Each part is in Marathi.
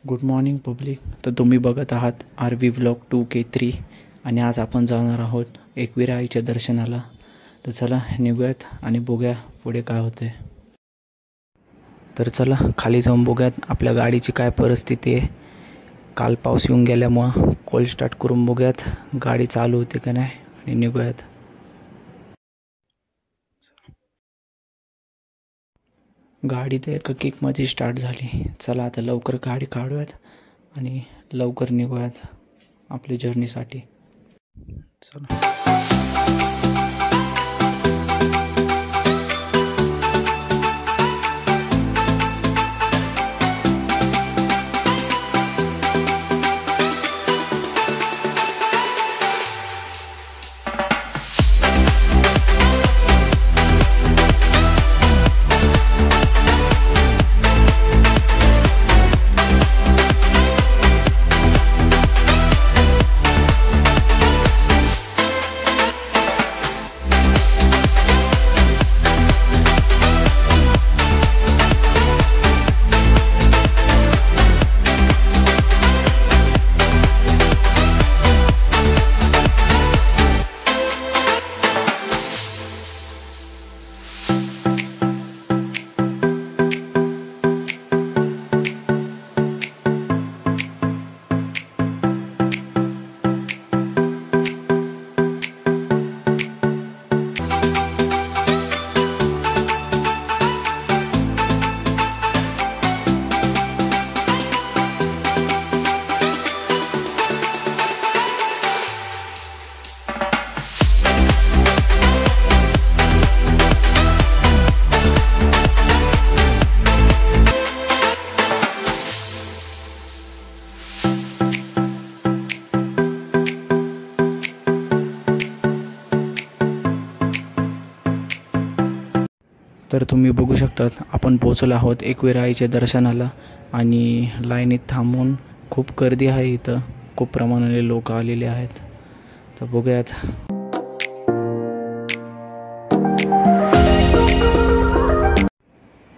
Good morning public. तर तुम्ही बघत आहात RV व्लॉग 2K3 आणि आज आपण जाणार आहोत एकविरा आईच्या दर्शनाला. तर चला निघूयात आणि बघूया पुढे काय होते. तर चला खाली जाऊन बघूयात आपल्या गाडीची काय परिस्थिती आहे. काल पाऊस येऊन गेल्यामुळं कोल्ड स्टार्ट करून बघूयात गाडी चालू होते का नाही आणि निघूयात. गाडी तर एका किकमध्ये स्टार्ट झाली. चला आता लवकर गाडी काढूयात आणि लवकर निघूयात आपल्या जर्नीसाठी. चला. तर तुम्ही बघू शकतात आपण पोहोचलो आहोत एकविरा आईच्या दर्शनाला आणि लाईनीत थांबून खूप गर्दी आहे. इथं खूप प्रमाणाने लोक आलेले आहेत. तर बघूयात.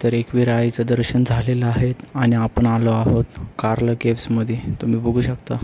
तर एकविरा आईचं दर्शन झालेलं आहे आणि आपण आलो आहोत कार्ला केव्समध्ये. तुम्ही बघू शकता.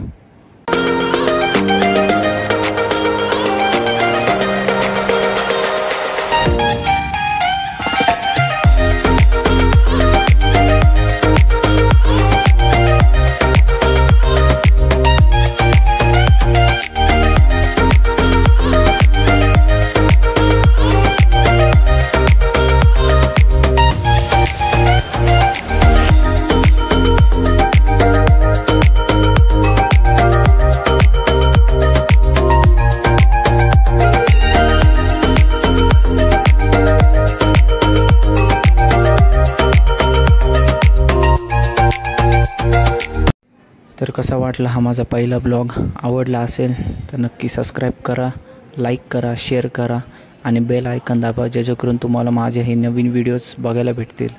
तर कसा वाटला हा माझा पहिला ब्लॉग. आवडला असेल तर नक्की सबस्क्राईब करा, लाईक करा, शेअर करा आणि बेल आयकॉन दाबा जेणेकरून तुम्हाला माझे हे नवीन व्हिडिओज बघायला भेटतील.